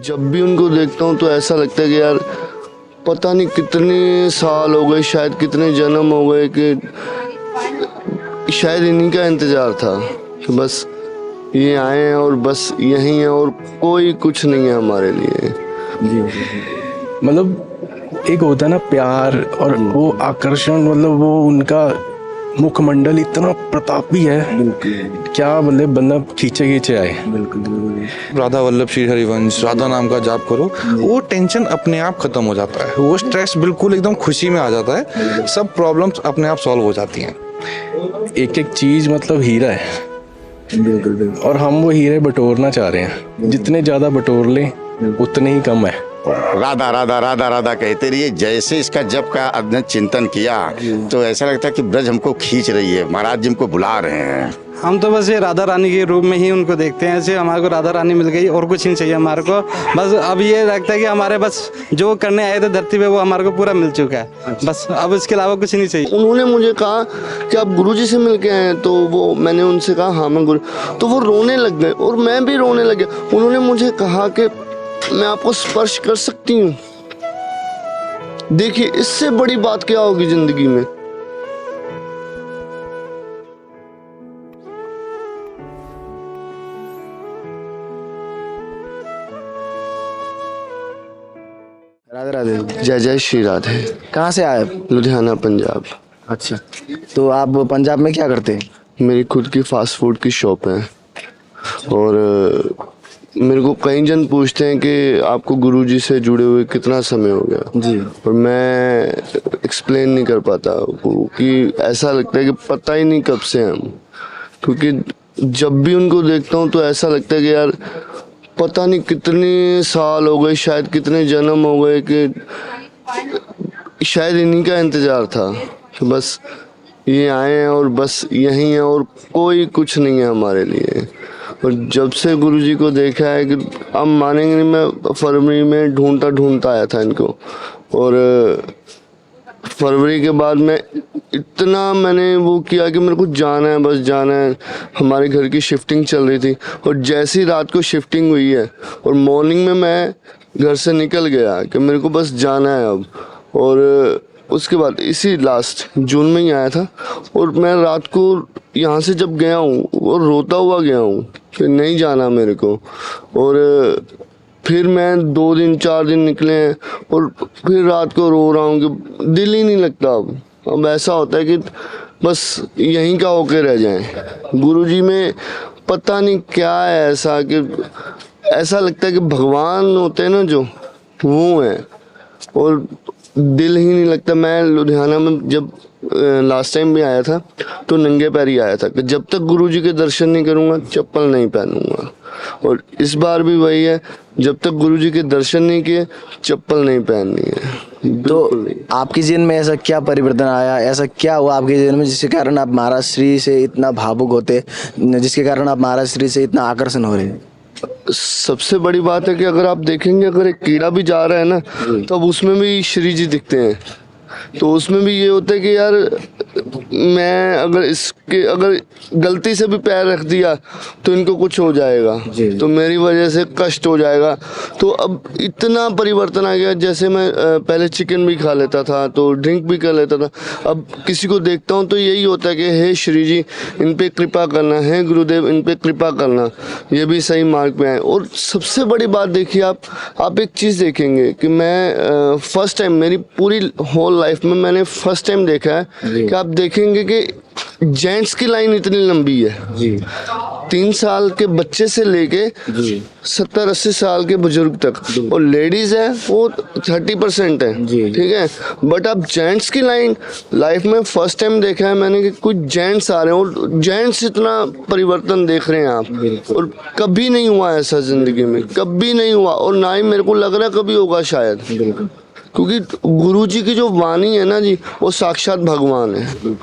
जब भी उनको देखता हूँ तो ऐसा लगता है कि यार पता नहीं कितने साल हो गए, शायद कितने जन्म हो गए कि शायद इन्हीं का इंतज़ार था कि बस ये आए हैं और बस यहीं हैं और कोई कुछ नहीं है हमारे लिए। जी मतलब एक होता है ना प्यार और वो आकर्षण, मतलब वो उनका मुखमंडल इतना प्रतापी है, क्या मतलब बंदा खींचे आए। राधा वल्लभ श्री हरिवंश, राधा नाम का जाप करो, वो टेंशन अपने आप खत्म हो जाता है, वो स्ट्रेस बिल्कुल एकदम खुशी में आ जाता है, सब प्रॉब्लम्स अपने आप सॉल्व हो जाती हैं। एक एक चीज मतलब हीरा है, बिल्कुल। और हम वो हीरे बटोरना चाह रहे हैं, जितने ज्यादा बटोर लें उतने ही कम है। राधा राधा राधा राधा कहते रहिए। जैसे इसका जप का अध्ययन चिंतन किया तो ऐसा लगता है कि ब्रज हमको खींच रही है, महाराज जी हमको बुला रहे हैं। हम तो बस ये राधा रानी के रूप में ही उनको देखते हैं। ऐसे हमारे को राधा रानी मिल गई और कुछ नहीं चाहिए हमारे को। बस अब ये लगता है कि हमारे बस जो करने आए थे धरती पे वो हमारे को पूरा मिल चुका है। बस अब इसके अलावा कुछ नहीं चाहिए। उन्होंने मुझे कहा कि आप गुरुजी से मिल के आए हैं, तो वो मैंने उनसे कहा हाँ मैं गुरु, तो वो रोने लग गए और मैं भी रोने लग गया। उन्होंने मुझे कहा कि मैं आपको स्पर्श कर सकती हूँ। देखिए इससे बड़ी बात क्या होगी जिंदगी में। राधे राधे। जय जय श्री राधे। कहाँ से आए? लुधियाना पंजाब। अच्छा, तो आप पंजाब में क्या करते हैं? मेरी खुद की फास्ट फूड की शॉप है और मेरे को कई जन पूछते हैं कि आपको गुरुजी से जुड़े हुए कितना समय हो गया जी। और मैं एक्सप्लेन नहीं कर पाता कि ऐसा लगता है कि पता ही नहीं कब से हम, क्योंकि जब भी उनको देखता हूँ तो ऐसा लगता है कि यार पता नहीं कितने साल हो गए, शायद कितने जन्म हो गए कि शायद इन्हीं का इंतज़ार था कि बस ये आए हैं और बस यहीं हैं और कोई कुछ नहीं है हमारे लिए। और जब से गुरुजी को देखा है कि आप मानेंगे नहीं, मैं फरवरी में ढूंढता आया था इनको और फरवरी के बाद मैं इतना मैंने वो किया कि मेरे को जाना है, बस जाना है। हमारे घर की शिफ्टिंग चल रही थी और जैसी रात को शिफ्टिंग हुई है और मॉर्निंग में मैं घर से निकल गया कि मेरे को बस जाना है अब। और उसके बाद इसी लास्ट जून में ही आया था और मैं रात को यहाँ से जब गया हूँ और रोता हुआ गया हूँ कि नहीं जाना मेरे को। और फिर मैं 2 दिन 4 दिन निकले हैं और फिर रात को रो रहा हूँ कि दिल ही नहीं लगता। अब ऐसा होता है कि बस यहीं का होके रह जाएं। गुरुजी में पता नहीं क्या है ऐसा कि ऐसा लगता है कि भगवान होते हैं ना जो, वो हैं और दिल ही नहीं लगता। मैं लुधियाना में जब लास्ट टाइम भी आया था तो नंगे पैर ही आया था कि जब तक गुरुजी के दर्शन नहीं करूँगा चप्पल नहीं पहनूंगा। और इस बार भी वही है, जब तक गुरुजी के दर्शन नहीं किए चप्पल नहीं पहननी है। तो आपके जीवन में ऐसा क्या परिवर्तन आया, ऐसा क्या हुआ आपके जीवन में जिसके कारण आप महाराज श्री से इतना भावुक होते, जिसके कारण आप महाराज श्री से इतना आकर्षण हो रहे हैं? सबसे बड़ी बात है कि अगर आप देखेंगे, अगर एक कीड़ा भी जा रहा है ना तो अब उसमें भी श्री जी दिखते हैं। तो उसमें भी ये होता है कि यार मैं अगर गलती से भी पैर रख दिया तो इनको कुछ हो जाएगा, तो मेरी वजह से कष्ट हो जाएगा। तो अब इतना परिवर्तन आ गया। जैसे मैं पहले चिकन भी खा लेता था तो ड्रिंक भी कर लेता था, अब किसी को देखता हूँ तो यही होता है कि हे श्री जी इन पे कृपा करना, है गुरुदेव इन पे कृपा करना, ये भी सही मार्ग पे आए। और सबसे बड़ी बात देखिए, आप एक चीज़ देखेंगे कि मैं फर्स्ट टाइम मेरी पूरी होल लाइफ में मैंने फर्स्ट टाइम देखा है कि आप देखेंगे कि जेंट्स की लाइन इतनी लंबी है जी। 3 साल के बच्चे से लेके 70-80 साल के बुजुर्ग तक, और लेडीज है वो 30% है, ठीक है। बट अब जेंट्स की लाइन लाइफ में फर्स्ट टाइम देखा है मैंने कि कुछ जेंट्स आ रहे हैं और जेंट्स इतना परिवर्तन देख रहे हैं आप, और कभी नहीं हुआ ऐसा जिंदगी में, कभी नहीं हुआ और ना ही मेरे को लग रहा कभी होगा शायद। क्योंकि गुरुजी की जो वाणी है ना जी, वो साक्षात भगवान है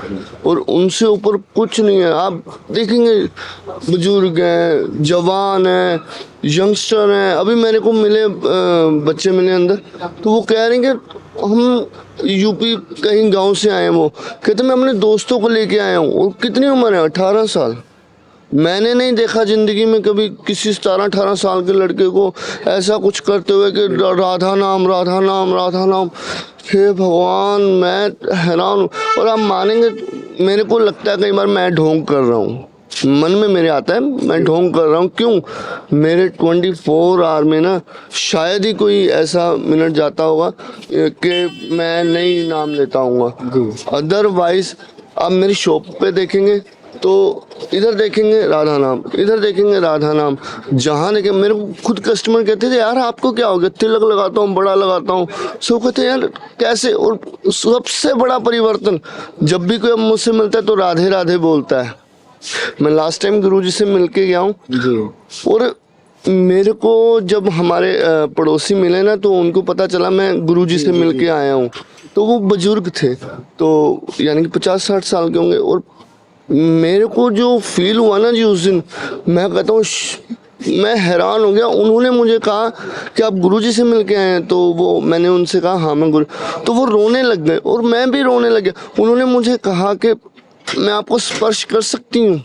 और उनसे ऊपर कुछ नहीं है। आप देखेंगे बुजुर्ग हैं, जवान हैं, यंगस्टर हैं। अभी मेरे को मिले बच्चे मिले अंदर, तो वो कह रहे हैं कि हम यूपी कहीं गांव से आए हैं। वो कहते मैं अपने दोस्तों को लेके आया हूँ। और कितनी उम्र है? 18 साल। मैंने नहीं देखा ज़िंदगी में कभी किसी 17-18 साल के लड़के को ऐसा कुछ करते हुए कि राधा नाम राधा नाम राधा नाम। हे भगवान, मैं हैरान हूँ। और आप मानेंगे, मेरे को लगता है कई बार मैं ढोंग कर रहा हूँ, मन में मेरे आता है मैं ढोंग कर रहा हूँ। क्यों? मेरे 24 आवर में ना शायद ही कोई ऐसा मिनट जाता होगा कि मैं नहीं नाम लेता हूँ। अदरवाइज आप मेरी शॉप पे देखेंगे तो इधर देखेंगे राधा नाम, इधर देखेंगे राधा नाम। जहाँ देखें, मेरे को खुद कस्टमर कहते थे यार आपको क्या हो गया, तिलक लगाता हूँ, बड़ा लगाता हूँ। सब कहते हैं यार कैसे। और सबसे बड़ा परिवर्तन, जब भी कोई अब मुझसे मिलता है तो राधे राधे बोलता है। मैं लास्ट टाइम गुरुजी से मिल के गया हूँ और मेरे को जब हमारे पड़ोसी मिले ना तो उनको पता चला मैं गुरुजी से मिल के आया हूँ। तो वो बुजुर्ग थे, तो यानी कि 50-60 साल के होंगे। और मेरे को जो फील हुआ ना जी उस दिन, मैं कहता हूँ मैं हैरान हो गया। उन्होंने मुझे कहा कि आप गुरुजी से मिल के आए हैं, तो वो मैंने उनसे कहा हाँ मैं गुरु, तो वो रोने लग गए और मैं भी रोने लग गया। उन्होंने मुझे कहा कि मैं आपको स्पर्श कर सकती हूँ।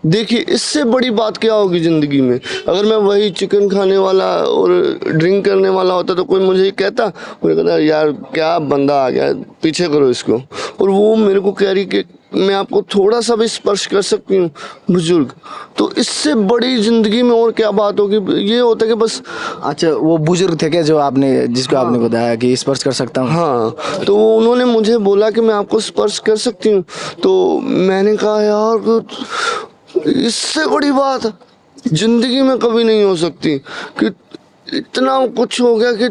देखिए इससे बड़ी बात क्या होगी ज़िंदगी में। अगर मैं वही चिकन खाने वाला और ड्रिंक करने वाला होता तो कोई मुझे कहता, मुझे कहता यार क्या बंदा आ गया, पीछे करो इसको। और वो मेरे को कह रही कि मैं आपको थोड़ा सा भी स्पर्श कर सकती हूँ, बुजुर्ग। तो इससे बड़ी ज़िंदगी में और क्या बात होगी। ये होता है कि बस। अच्छा, वो बुजुर्ग थे क्या जो आपने, जिसको आपने बताया कि स्पर्श कर सकता हूँ? हाँ, तो उन्होंने मुझे बोला कि मैं आपको स्पर्श कर सकती हूँ। तो मैंने कहा यार इससे बड़ी बात जिंदगी में कभी नहीं हो सकती कि इतना कुछ हो गया कि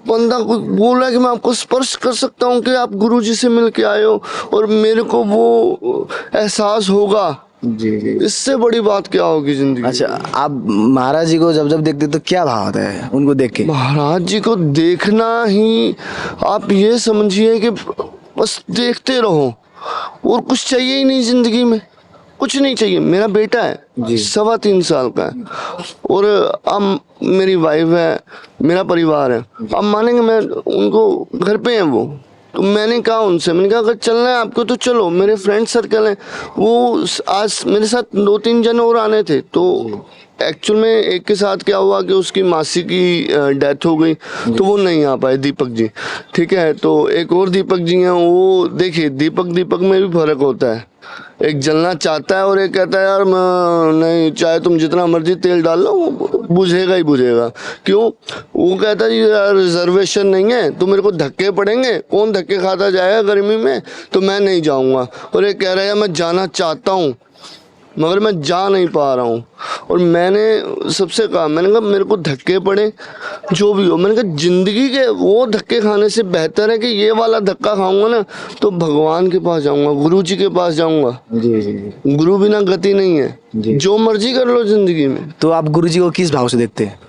बंदा कुछ बोला कि मैं आपको स्पर्श कर सकता हूँ कि आप गुरुजी से मिल के आए हो और मेरे को वो एहसास होगा। जी। इससे बड़ी बात क्या होगी जिंदगी। अच्छा, आप महाराज जी को जब जब देखते तो क्या भाव आता है उनको देख के? महाराज जी को देखना ही आप ये समझिए कि बस देखते रहो और कुछ चाहिए ही नहीं जिंदगी में, कुछ नहीं चाहिए। मेरा बेटा है 3.25 साल का है और अब मेरी वाइफ है, मेरा परिवार है। अब मानेंगे मैं उनको घर पे हैं वो, तो मैंने कहा उनसे, मैंने कहा अगर चलना है आपको तो चलो। मेरे फ्रेंड सर्कल है, वो आज मेरे साथ 2-3 जन और आने थे। तो एक्चुअल में एक के साथ क्या हुआ कि उसकी मासी की डेथ हो गई तो वो नहीं आ पाए, दीपक जी, ठीक है। तो एक और दीपक जी हैं, वो देखिए दीपक में भी फर्क होता है। एक जलना चाहता है और एक कहता है यार नहीं, चाहे तुम जितना मर्जी तेल डाल लो वो बुझेगा ही बुझेगा। क्यों? वो कहता है यार रिजर्वेशन नहीं है तो मेरे को धक्के पड़ेंगे, कौन धक्के खाता जाएगा गर्मी में, तो मैं नहीं जाऊंगा। और एक कह रहा है मैं जाना चाहता हूँ मगर मैं जा नहीं पा रहा हूँ। और मैंने सबसे कहा, मैंने कहा मेरे को धक्के पड़े जो भी हो, मैंने कहा जिंदगी के वो धक्के खाने से बेहतर है कि ये वाला धक्का खाऊंगा ना तो भगवान के पास जाऊंगा, गुरु जी के पास जाऊंगा। जी। गुरु बिना गति नहीं है। जो मर्जी कर लो जिंदगी में। तो आप गुरु जी को किस भाव से देखते हैं?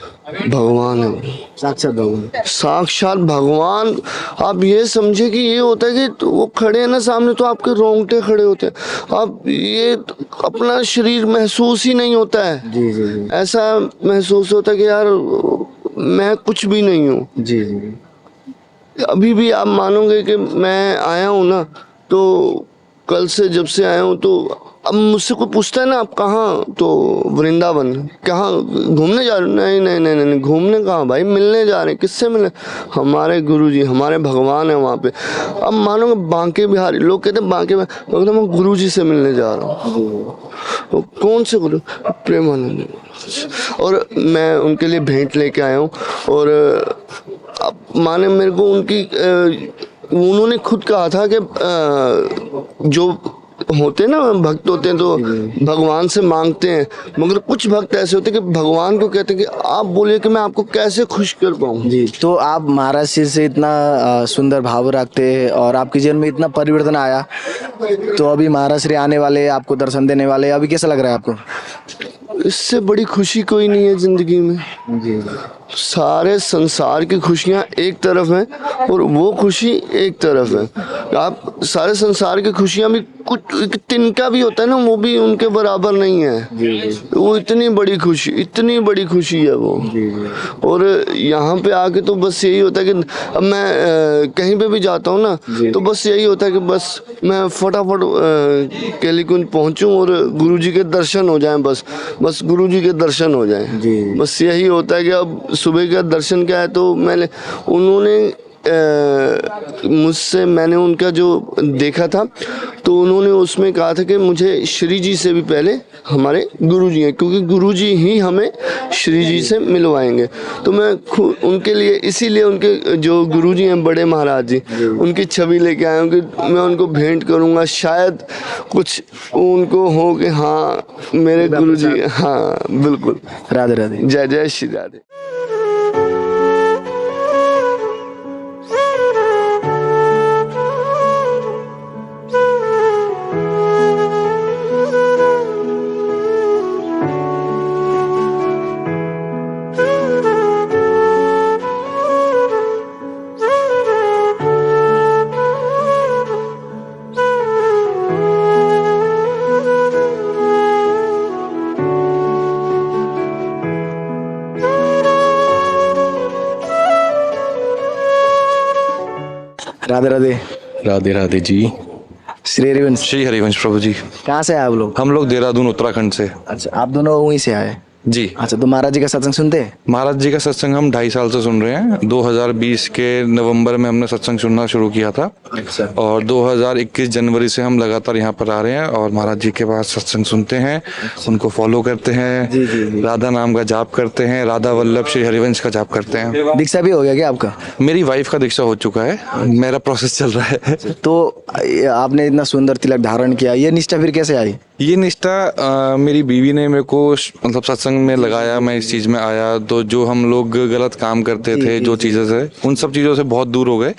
भगवान है, साक्षात भगवान। साक्षात भगवान। आप ये समझे कि ये होता है कि वो खड़े हैं ना सामने तो आपके रोंगटे खड़े होते हैं। आप ये अपना शरीर महसूस ही नहीं होता है। जी। ऐसा महसूस होता है कि यार मैं कुछ भी नहीं हूँ। जी। अभी भी आप मानोगे कि मैं आया हूँ ना, तो कल से जब से आया हूँ तो अब मुझसे कोई पूछता है ना आप कहाँ, तो वृंदावन। कहाँ घूमने जा रहे हो? नहीं, घूमने कहाँ भाई, मिलने जा रहे हैं। किससे मिलने? हमारे गुरुजी, हमारे भगवान है वहाँ पे। अब मानोगे बांके बिहारी, लोग कहते हैं बांके बिहारी, मतलब मैं गुरुजी से मिलने जा रहा हूँ। कौन से गुरु? प्रेमानंद। और मैं उनके लिए भेंट लेके आया हूँ। और अब माने मेरे को उनकी उन्होंने खुद कहा था कि जो होते ना भक्त होते हैं तो भगवान से मांगते हैं, मगर कुछ भक्त ऐसे होते हैं कि भगवान को कहते हैं कि आप बोलिए कि मैं आपको कैसे खुश कर पाऊँ। जी। तो आप महाराज सिर से इतना सुंदर भाव रखते हैं और आपके जीवन में इतना परिवर्तन आया, तो अभी महाराज श्री आने वाले, आपको दर्शन देने वाले, अभी कैसा लग रहा है आपको? इससे बड़ी खुशी कोई नहीं है जिंदगी में। जी। सारे संसार की खुशियाँ एक तरफ हैं और वो खुशी एक तरफ है। आप सारे संसार की खुशियाँ भी कुछ एक तिनका भी होता है ना, वो भी उनके बराबर नहीं है। वो इतनी बड़ी खुशी है वो। और यहाँ पे आके तो बस यही होता है कि अब मैं कहीं पे भी जाता हूँ ना, तो बस यही होता है कि बस मैं फटाफट केलीकुंज पहुँचूँ और गुरुजी के दर्शन हो जाएं, बस गुरुजी के दर्शन हो जाएं। बस यही होता है कि अब सुबह का दर्शन क्या है, तो मैंने उनका जो देखा था, तो उन्होंने उसमें कहा था कि मुझे श्री जी से भी पहले हमारे गुरुजी हैं, क्योंकि गुरुजी ही हमें श्री जी से मिलवाएंगे। तो मैं उनके लिए, इसीलिए उनके जो गुरुजी हैं बड़े महाराज जी, उनकी छवि लेके आया हूँ कि मैं उनको भेंट करूँगा, शायद कुछ उनको हो कि हाँ मेरे गुरुजी। हाँ बिल्कुल। राधे राधे। जय जय श्री राधे। राधे राधे। राधे राधे जी। श्री हरिवंश। श्री हरिवंश प्रभु जी। कहाँ से आए आप लोग? हम लोग देहरादून उत्तराखंड से। अच्छा, आप दोनों वहीं से आए? जी। अच्छा, तो महाराज जी का सत्संग सुनते हैं? महाराज जी का सत्संग हम 2.5 साल से सुन रहे हैं। 2020 के नवंबर में हमने सत्संग सुनना शुरू किया था। अच्छा। और 2021 जनवरी से हम लगातार यहाँ पर आ रहे हैं और महाराज जी के पास सत्संग सुनते हैं, उनको फॉलो करते हैं, राधा नाम का जाप करते हैं, राधा वल्लभ श्री हरिवंश का जाप करते हैं। दीक्षा भी हो गया क्या आपका? मेरी वाइफ का दीक्षा हो चुका है, मेरा प्रोसेस चल रहा है। तो आपने इतना सुंदर तिलक धारण किया, ये निष्ठा फिर कैसे आई? ये निष्ठा मेरी बीवी ने मेरे को मतलब सत्संग में लगाया, मैं इस चीज़ में आया, तो जो हम लोग गलत काम करते थे, जो चीज़ें से, उन सब चीज़ों से बहुत दूर हो गए।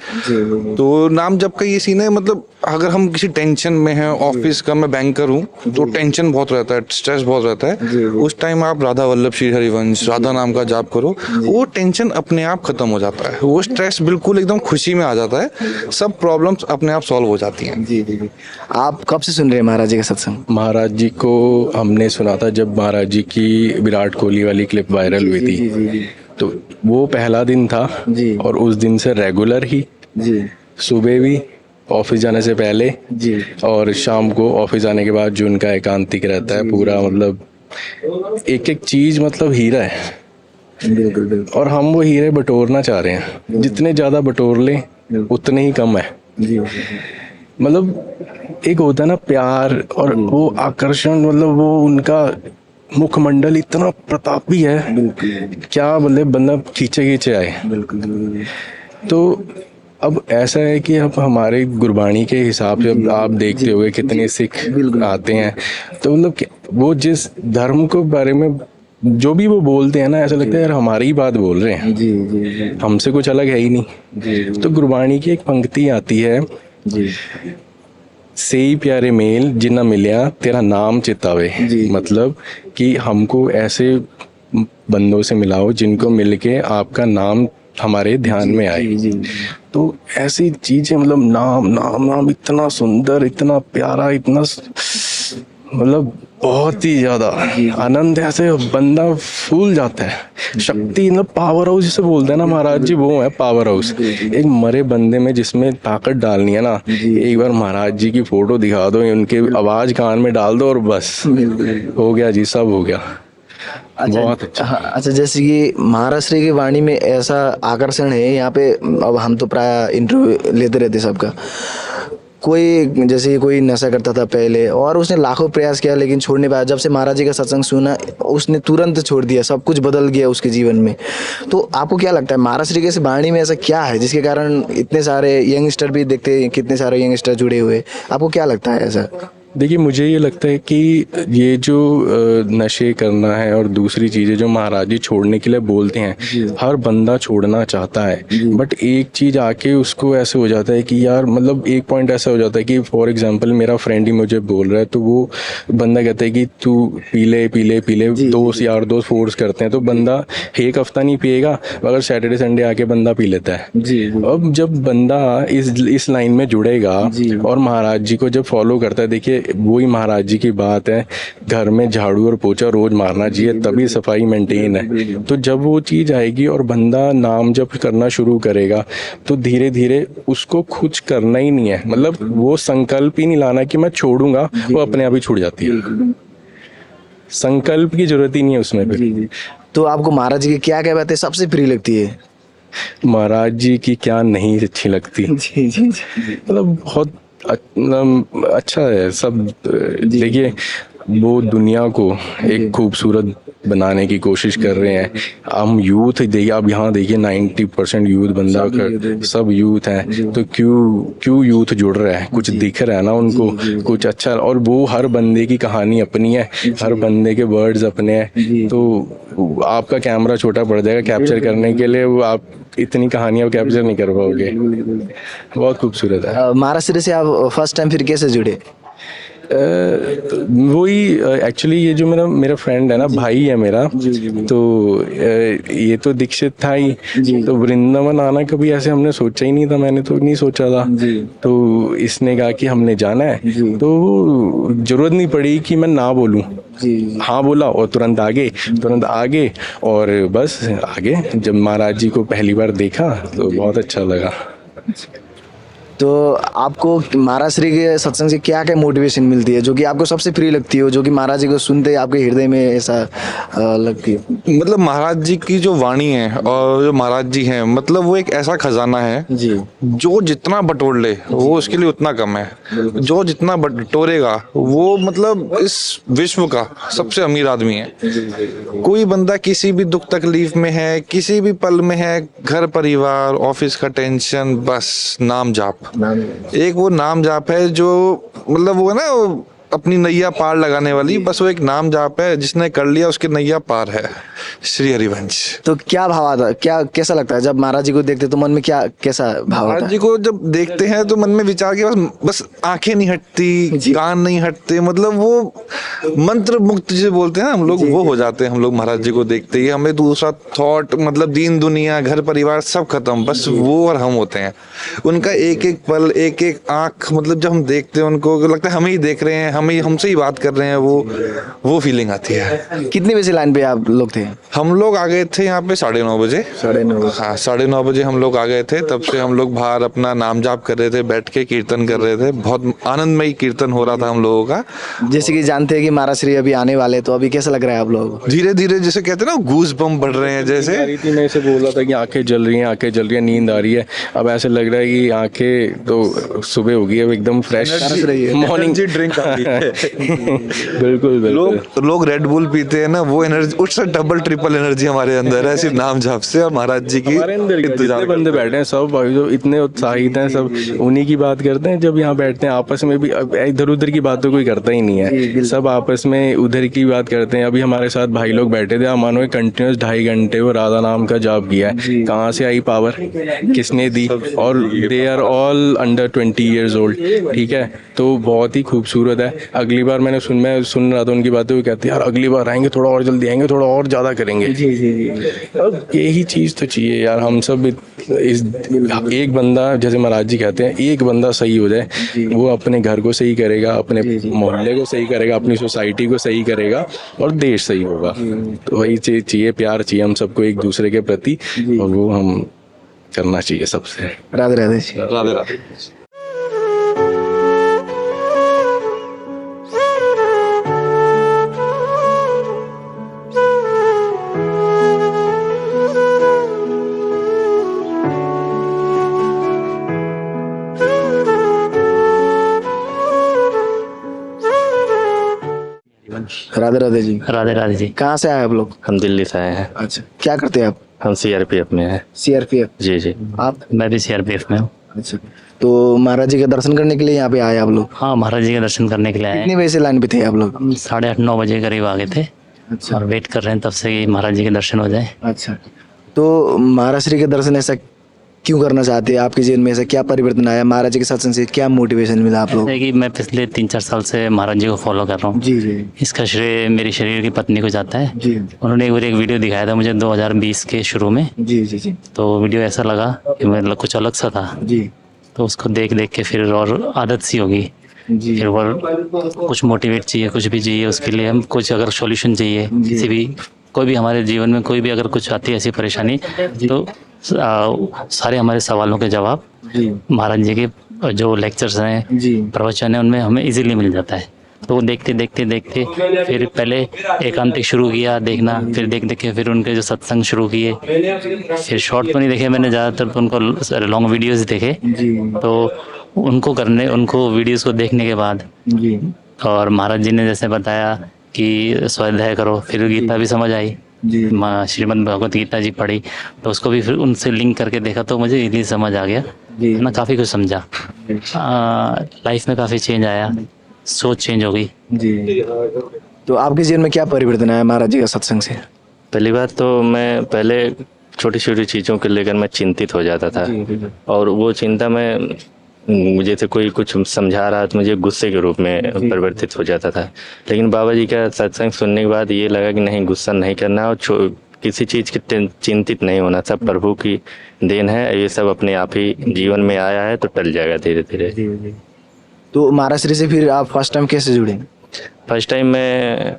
तो नाम जप का ये सीन है, मतलब अगर हम किसी टेंशन में हैं, ऑफिस का, मैं बैंकर हूँ, तो टेंशन बहुत रहता है, स्ट्रेस बहुत रहता है, उस टाइम आप राधा वल्लभ श्री हरिवंश, राधा नाम का जाप करो, वो टेंशन अपने आप खत्म हो जाता है, वो स्ट्रेस बिल्कुल एकदम खुशी में आ जाता है, सब प्रॉब्लम्स अपने आप सॉल्व हो जाती हैं। आप कब से सुन रहे हैं महाराज जी का सत्संग? महाराज जी को हमने सुना था जब महाराज जी की विराट कोहली वाली क्लिप वायरल हुई थी, तो वो पहला दिन था जी। और उस दिन से रेगुलर ही जी। सुबह भी ऑफिस जाने से पहले जी। और शाम को ऑफिस आने के बाद जो उनका एकांतिक रहता है पूरा, मतलब एक एक चीज मतलब हीरा है। बिल्कुल बिल्कुल। और हम वो हीरे बटोरना चाह रहे हैं, जितने ज्यादा बटोर लें उतने ही कम है। जी। मतलब एक होता है ना प्यार और वो आकर्षण, मतलब वो उनका मुखमंडल इतना प्रतापी है, क्या मतलब बंदा खींचे खींचे आए। बिल्कुल। तो अब ऐसा है कि अब हमारे गुरबाणी के हिसाब से अब आप देखते होंगे कितने सिख आते हैं, तो मतलब वो जिस धर्म को बारे में जो भी वो बोलते हैं ना, ऐसा लगता है यार हमारी ही बात बोल रहे हैं। जी जी जी। हमसे कुछ अलग है ही नहीं। तो गुरबाणी की एक पंक्ति आती है जी। सेई प्यारे मेल जिन्ना मिलिया तेरा नाम चितावे, मतलब कि हमको ऐसे बंदों से मिलाओ जिनको मिलके आपका नाम हमारे ध्यान में आए। तो ऐसी चीजें, मतलब नाम नाम नाम इतना सुंदर, इतना प्यारा, इतना मतलब बहुत ही ज्यादा आनंद है, ऐसे बंदा फूल जाता है। शक्ति मतलब पावर हाउस जिसे बोलते हैं ना महाराज जी, वो है पावर हाउस। एक मरे बंदे में जिसमें ताकत डालनी है ना, एक बार महाराज जी की फोटो दिखा दो, उनके आवाज कान में डाल दो और बस हो गया जी, सब हो गया। बहुत अच्छा। अच्छा, जैसे कि महाराज श्री की वाणी में ऐसा आकर्षण है यहाँ पे, अब हम तो प्राय इंटरव्यू लेते रहते सबका, कोई जैसे कोई नशा करता था पहले और उसने लाखों प्रयास किया लेकिन छोड़ नहीं पाया, जब से महाराज जी का सत्संग सुना उसने तुरंत छोड़ दिया, सब कुछ बदल गया उसके जीवन में। तो आपको क्या लगता है महाराज श्री के वाणी में ऐसा क्या है जिसके कारण इतने सारे यंगस्टर भी देखते हैं, कितने सारे यंगस्टर जुड़े हुए, आपको क्या लगता है ऐसा? देखिए मुझे ये लगता है कि ये जो नशे करना है और दूसरी चीज़ें जो महाराज जी छोड़ने के लिए बोलते हैं, हर बंदा छोड़ना चाहता है, बट एक चीज़ आके उसको ऐसे हो जाता है कि यार मतलब एक पॉइंट ऐसा हो जाता है कि फॉर एग्जांपल मेरा फ्रेंड ही मुझे बोल रहा है, तो वो बंदा कहता है कि तू पी ले पी ले पी ले, दोस्त यार दोस्त फोर्स करते हैं, तो बंदा एक हफ्ता नहीं पिएगा, मगर सैटरडे संडे आके बंदा पी लेता है। अब जब बंदा इस लाइन में जुड़ेगा और महाराज जी को जब फॉलो करता है, देखिए वही महाराज जी की बात है, घर में झाड़ू और पोछा रोज मारना चाहिए तभी सफाई मेंटेन है। तो जब वो चीज़ आएगी और बंदा नाम जप करना शुरू करेगा, तो धीरे धीरे उसको कुछ करना ही नहीं है, मतलब वो संकल्प ही नहीं लाना कि मैं छोड़ूंगा, वो अपने आप ही छूट जाती है। संकल्प की जरूरत ही नहीं है उसमें फिर। तो आपको महाराज जी की क्या क्या बातें सबसे प्रिय लगती है? महाराज जी की क्या नहीं अच्छी लगती, जी जी मतलब बहुत मतलब अच्छा है सब। देखिए वो दुनिया को एक खूबसूरत बनाने की कोशिश कर रहे हैं। हम यूथ देखिए, अब यहाँ देखिए 90% यूथ बंदा सब यूथ हैं, तो क्यों यूथ जुड़ रहा है, कुछ दिख रहा है ना उनको कुछ अच्छा, और वो हर बंदे की कहानी अपनी है, हर बंदे के वर्ड्स अपने हैं। तो आपका कैमरा छोटा पड़ जाएगा कैप्चर करने के लिए, वो आप इतनी कहानियाँ कैप्चर नहीं कर पाओगे। बहुत खूबसूरत है। महाराष्ट्र से आप फर्स्ट टाइम फिर कैसे जुड़े? वही एक्चुअली ये जो मेरा फ्रेंड है ना, भाई है मेरा, तो ये तो दीक्षित था ही, तो वृंदावन आना कभी ऐसे हमने सोचा ही नहीं था, मैंने तो नहीं सोचा था। तो इसने कहा कि हमने जाना है, तो जरूरत नहीं पड़ी कि मैं ना बोलूं, हाँ बोला और तुरंत आगे और बस आगे। जब महाराज जी को पहली बार देखा तो बहुत अच्छा लगा। तो आपको महाराज श्री के सत्संग से क्या क्या मोटिवेशन मिलती है जो कि आपको सबसे प्रिय लगती है, जो कि महाराज जी को सुनते आपके हृदय में ऐसा लगती है? मतलब महाराज जी की जो वाणी है और जो महाराज जी हैं, मतलब वो एक ऐसा खजाना है जी, जो जितना बटोर ले वो उसके लिए उतना कम है। जो जितना बटोरेगा वो मतलब इस विश्व का सबसे अमीर आदमी है। कोई बंदा किसी भी दुख तकलीफ में है, किसी भी पल में है, घर परिवार ऑफिस का टेंशन, बस नाम जाप, एक वो नाम जाप है जो मतलब वो है ना, वो अपनी नैया पार लगाने वाली, बस वो एक नाम जाप है, जिसने कर लिया उसकी नैया पार है। श्री हरिवंश। तो क्या भाव आता, क्या कैसा लगता है जब महाराज जी को देखते तो मन में क्या कैसा भाव आता महाराज है? जी को जब देखते हैं तो मन में विचार के बस आंखें नहीं हटती, कान नहीं हटते, मतलब वो मंत्र मुक्त जिसे बोलते हैं हम लोग, वो हो जाते हैं हम लोग महाराज जी को देखते ही। हमें दूसरा थॉट मतलब दीन दुनिया घर परिवार सब खत्म, बस वो और हम होते हैं। उनका एक एक पल एक एक आंख, मतलब जब हम देखते हैं उनको लगता है हमें ही देख रहे हैं, हमसे ही बात कर रहे हैं, वो फीलिंग आती है। कितने बजे लाइन पे आप लोग थे? हम लोग आ गए थे यहाँ पे 9:30 बजे। 9:30? हाँ 9:30 बजे हम लोग आ गए थे। तब से हम लोग बाहर अपना नाम जाप कर रहे थे, बैठ के कीर्तन कर रहे थे। बहुत आनंदमयी कीर्तन हो रहा था हम लोगों का। जैसे कि जानते हैं कि महाराज श्री अभी आने वाले, तो अभी कैसा लग रहा है आप लोगों को? धीरे धीरे जैसे कहते हैं ना, गूज बम्प बढ़ रहे हैं जैसे। मैं इसे बोल रहा था कि आंखें जल रही हैं, नींद आ रही है। अब ऐसे लग रहा है कि आंखें तो सुबह होगी, अब एकदम फ्रेश मॉर्निंग ड्रिंक बिल्कुल। लोग रेड बुल पीते हैं ना, वो एनर्जी उससे डबल ट्रिपल एनर्जी हमारे अंदर है, सिर्फ नाम जाप से। और महाराज जी की हमारे अंदर जितने बंदे बैठे हैं सब भाई जो इतने उत्साहित हैं, सब उन्हीं की बात करते हैं। जब यहाँ बैठते हैं आपस में भी, इधर उधर की बात तो कोई करता ही नहीं है, सब आपस में उधर की बात करते हैं। अभी हमारे साथ भाई लोग बैठे थे, मानो कंटिन्यूस 2.5 घंटे वो राधा नाम का जाप किया है। कहाँ से आई पावर, किसने दी? और they are all under 20 years old, ठीक है। तो बहुत ही खूबसूरत है। अगली बार मैं सुन रहा था उनकी बातें, वो कहते हैं यार अगली बार आएंगे, थोड़ा और जल्दी आएंगे, थोड़ा और ज़्यादा करेंगे। अब यही चीज़ तो चाहिए यार। हम सब इस एक बंदा, जैसे महाराज जी कहते हैं, एक बंदा सही हो जाए, वो अपने घर को सही करेगा, अपने मोहल्ले को सही करेगा, अपनी सोसाइटी को सही करेगा और देश सही होगा। तो वही चीज़ चाहिए, प्यार चाहिए हम सबको एक दूसरे के प्रति, और वो हम करना चाहिए सबसे। राधे राधे जी। राधे राधे। राधे राधे जी। राधे राधे जी। कहाँ से आए आप लोग? हम दिल्ली से आए हैं। अच्छा, क्या करते हैं आप? हम सीआरपीएफ में हैं। सीआरपीएफ? जी जी। आप? मैं भी सीआरपीएफ में हूँ। अच्छा, तो महाराज जी के दर्शन करने के लिए यहाँ पे आए आप लोग? हाँ, महाराज जी के दर्शन करने के लिए आए कितने बजे से लाइन पे थे आप लोग? हैं। 8:30-9 बजे करीब आ गए थे अच्छा और वेट कर रहे हैं तब से कि महाराज जी के दर्शन हो जाए। अच्छा, तो महाराज श्री के दर्शन ऐसा क्यों करना चाहते हैं? आपके जीवन में ऐसा क्या परिवर्तन आया? महाराज जी के सत्संग से क्या मोटिवेशन मिला आप लोग? जैसे कि मैं पिछले 3-4 साल से महाराज जी को फॉलो कर रहा हूँ। जी जी इसका श्रेय मेरी शरीर की पत्नी को जाता है। जी उन्होंने एक बार एक वीडियो दिखाया था मुझे 2020 के शुरू में, जी जी जी तो वीडियो ऐसा लगा कि मतलब कुछ अलग सा था, जी तो उसको देख देख के फिर और आदत सी होगी। जी फिर और कुछ मोटिवेट चाहिए, कुछ भी चाहिए, उसके लिए हम कुछ अगर सॉल्यूशन चाहिए किसी भी कोई भी हमारे जीवन में कोई भी अगर कुछ आती है ऐसी परेशानी, तो सारे हमारे सवालों के जवाब जी महाराज जी के जो लेक्चर्स हैं, जी प्रवचन है, उनमें हमें इजीली मिल जाता है। तो वो देखते देखते देखते फिर पहले एकांतिक शुरू किया देखना, फिर देख देख के फिर उनके जो सत्संग शुरू किए, फिर शॉर्ट तो नहीं देखे मैंने ज़्यादातर, तो उनको लॉन्ग वीडियोस देखे। जी तो उनको वीडियोस को देखने के बाद जी और महाराज जी ने जैसे बताया कि स्वाध्याय करो, फिर गीता भी समझ आई, जी श्रीमद् भगवत गीता जी पढ़ी, तो उसको भी फिर उनसे लिंक करके देखा तो मुझे इजीली समझ आ गया, जी है ना, काफ़ी कुछ समझा। लाइफ में काफ़ी चेंज आया, सोच चेंज हो गई। जी, तो आपके जीवन में क्या परिवर्तन आया महाराज जी का सत्संग से? पहली बात तो मैं पहले छोटी छोटी चीज़ों को लेकर मैं चिंतित हो जाता था, और वो चिंता में जैसे कोई कुछ समझा रहा तो मुझे गुस्से के रूप में परिवर्तित हो जाता था। लेकिन बाबा जी का सत्संग सुनने के बाद ये लगा कि नहीं, गुस्सा नहीं करना और किसी चीज़ के चिंतित नहीं होना, सब प्रभु की देन है, ये सब अपने आप ही जीवन में आया है तो टल जाएगा धीरे धीरे। तो महाराज श्री से फिर आप फर्स्ट टाइम कैसे जुड़े? फर्स्ट टाइम मैं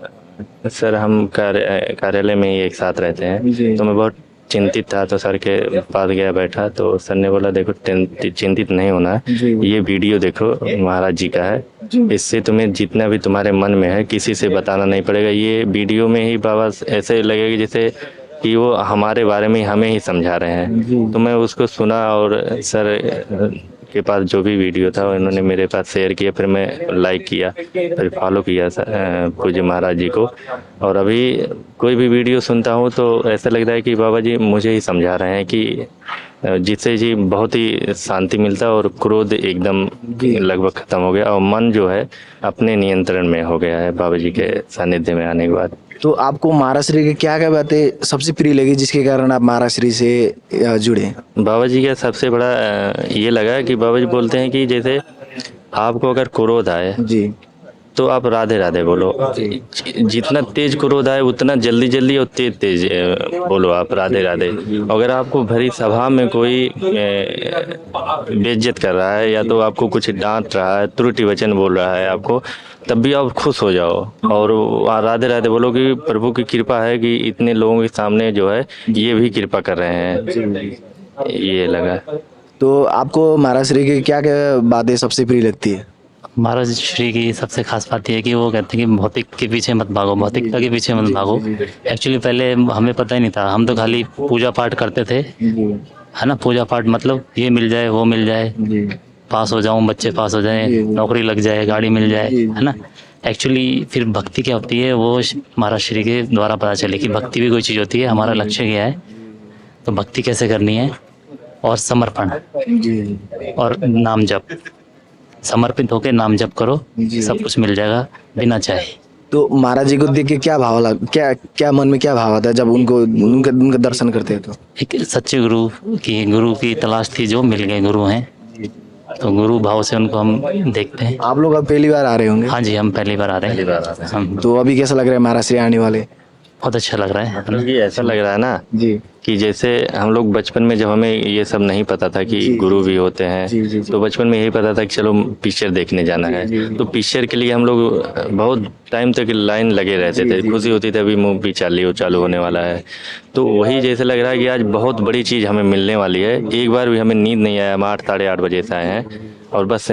सर हम कार्यालय में ही एक साथ रहते हैं, तो मैं बहुत चिंतित था, तो सर के पास गया बैठा, तो सर ने बोला देखो चिंतित नहीं होना, ये वीडियो देखो महाराज जी का है, इससे तुम्हें जितना भी तुम्हारे मन में है किसी से बताना नहीं पड़ेगा। ये वीडियो में ही बाबा ऐसे लगेगा जैसे कि वो हमारे बारे में हमें ही समझा रहे हैं। तो मैं उसको सुना और सर के पास जो भी वीडियो था उन्होंने मेरे पास शेयर किया, फिर मैं लाइक किया, फिर फॉलो किया पूज्य महाराज जी को। और अभी कोई भी वीडियो सुनता हूँ तो ऐसा लगता है कि बाबा जी मुझे ही समझा रहे हैं कि जिससे जी बहुत ही शांति मिलता है और क्रोध एकदम लगभग खत्म हो गया और मन जो है अपने नियंत्रण में हो गया है बाबा जी के सानिध्य में आने के बाद। तो आपको महाराज श्री की क्या क्या बातें सबसे प्रिय लगी जिसके कारण आप महाराज श्री से जुड़े? बाबा जी का सबसे बड़ा ये लगा कि बाबा जी बोलते हैं कि जैसे आपको अगर क्रोध आए जी तो आप राधे राधे बोलो, जितना तेज क्रोध आए उतना जल्दी जल्दी और तेज तेज बोलो आप राधे राधे। अगर आपको भरी सभा में कोई बेइज्जत कर रहा है या तो आपको कुछ डांट रहा है, त्रुटि वचन बोल रहा है आपको, तब भी आप खुश हो जाओ और राधे राधे बोलो कि प्रभु की कृपा है कि इतने लोगों के सामने जो है ये भी कृपा कर रहे हैं, ये लगा। तो आपको महाराज श्री की क्या क्या बातें सबसे प्रिय लगती है? महाराज श्री की सबसे खास बात यह है कि वो कहते हैं कि भौतिक के पीछे मत भागो, भौतिकता के पीछे मत भागो। एक्चुअली पहले हमें पता ही नहीं था, हम तो खाली पूजा पाठ करते थे, है ना, पूजा पाठ मतलब ये मिल जाए वो मिल जाए, पास हो जाऊं, बच्चे पास हो जाएं, नौकरी लग जाए, गाड़ी मिल जाए, है ना। एक्चुअली फिर भक्ति क्या होती है वो महाराज श्री के द्वारा पता चले कि भक्ति भी कोई चीज़ होती है, हमारा लक्ष्य क्या है, तो भक्ति कैसे करनी है, और समर्पण और नाम जप, समर्पित होकर नाम जप करो, सब कुछ मिल जाएगा बिना चाहे। तो महाराज जी को देख के क्या भाव लग क्या मन में क्या भाव आता है जब उनका दर्शन करते हैं? तो एक सच्चे गुरु की तलाश थी, जो मिल गए गुरु हैं, तो गुरु भाव से उनको हम देखते हैं। आप लोग अब पहली बार आ रहे होंगे? हाँ जी, हम पहली बार आ रहे हैं। हम तो अभी कैसा लग रहा है महाराज श्री आने वाले? बहुत अच्छा लग रहा है। मतलब कि ऐसा लग रहा है ना जी कि जैसे हम लोग बचपन में जब हमें ये सब नहीं पता था कि गुरु भी होते हैं, तो बचपन में यही पता था कि चलो पिक्चर देखने जाना है, तो पिक्चर के लिए हम लोग बहुत टाइम तक लाइन लगे रहते थे, खुशी होती थी अभी मूवी चालू होने वाला है। तो वही जैसे लग रहा है कि आज बहुत बड़ी चीज़ हमें मिलने वाली है। एक बार भी हमें नींद नहीं आया, हम 8 साढ़े 8 बजे से आए हैं और बस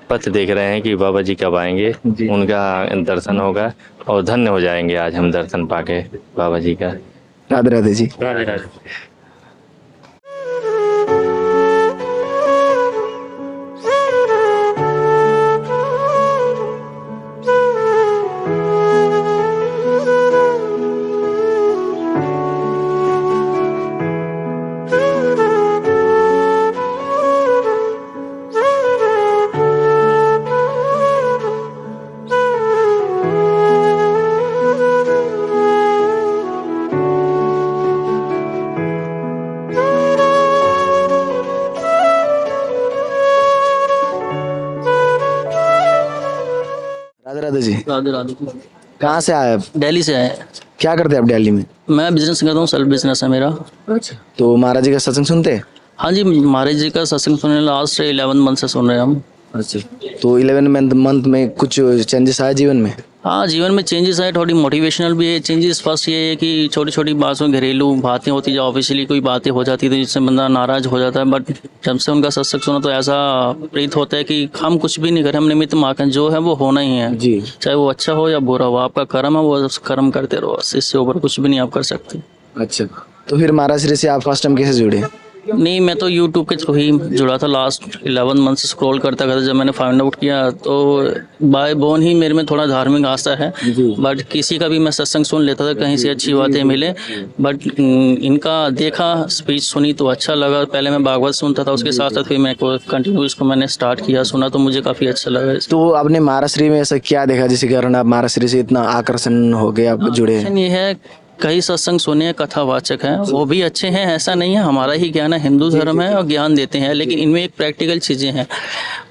पथ देख रहे हैं कि बाबा जी कब आएंगे, उनका दर्शन होगा और धन्य हो जाएंगे आज हम दर्शन पाके बाबा जी का। राधे राधे जी। राधे राधे। राधे जी, राधे राधे। कहाँ से आए आप? दिल्ली से आए। क्या करते हैं आप दिल्ली में? मैं बिजनेस करता हूँ, सेल्फ बिजनेस है मेरा। तो महाराज जी का सत्संग सुनते हैं? हाँ जी, महाराज जी का सत्संग सुनने लास्ट 11 मंथ से सुन रहे हैं हम। अच्छा, तो 11 मंथ में कुछ चेंजेस आए जीवन में? हाँ, जीवन में चेंजेस आए, थोड़ी मोटिवेशनल भी है चेंजेस। फर्स्ट ये है कि छोटी छोटी बातों, घरेलू बातें होती जो ऑफिशियली कोई बातें हो जाती थी जिससे बंदा नाराज हो जाता है, बट जब से उनका सत्संग सुना तो ऐसा प्रीत होता है कि हम कुछ भी नहीं करें, हम निमित्त मात्र हैं, जो है वो होना ही है जी। चाहे वो अच्छा हो या बुरा हो, आपका कर्म है, वो कर्म करते रहो, इससे ऊपर कुछ भी नहीं आप कर सकते। अच्छा, तो फिर महाराज श्री से आप फर्स्ट टाइम कैसे जुड़े? नहीं, मैं तो YouTube के थ्रू ही जुड़ा था। लास्ट 11 मंथ से स्क्रॉल करता करता जब मैंने फाइंड आउट किया तो बाय बोर्न ही मेरे में थोड़ा धार्मिक आस्था है, बट किसी का भी मैं सत्संग सुन लेता था, कहीं से अच्छी बातें मिले, बट इनका देखा, स्पीच सुनी तो अच्छा लगा। पहले मैं भागवत सुनता था, उसके साथ साथ फिर मैं कंटिन्यू इसको मैंने स्टार्ट किया, सुना तो मुझे काफ़ी अच्छा लगा। तो आपने महाराज श्री में ऐसा क्या देखा जिसके कारण आप महाराज श्री से इतना आकर्षण हो गए, आप जुड़े? ये है, कई सत्संग सुने, कथावाचक हैं, वो भी अच्छे हैं, ऐसा नहीं है, हमारा ही ज्ञान है, हिंदू धर्म है और ज्ञान देते हैं, लेकिन इनमें एक प्रैक्टिकल चीज़ें हैं।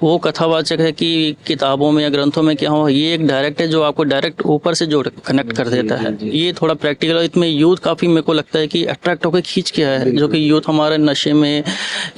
वो कथावाचक है कि किताबों में या ग्रंथों में क्या हो, ये एक डायरेक्ट है जो आपको डायरेक्ट ऊपर से जोड़ कनेक्ट कर देता है। ये थोड़ा प्रैक्टिकल है। इसमें यूथ काफ़ी मेरे को लगता है कि अट्रैक्ट होकर खींच के आया है, जो कि यूथ हमारे नशे में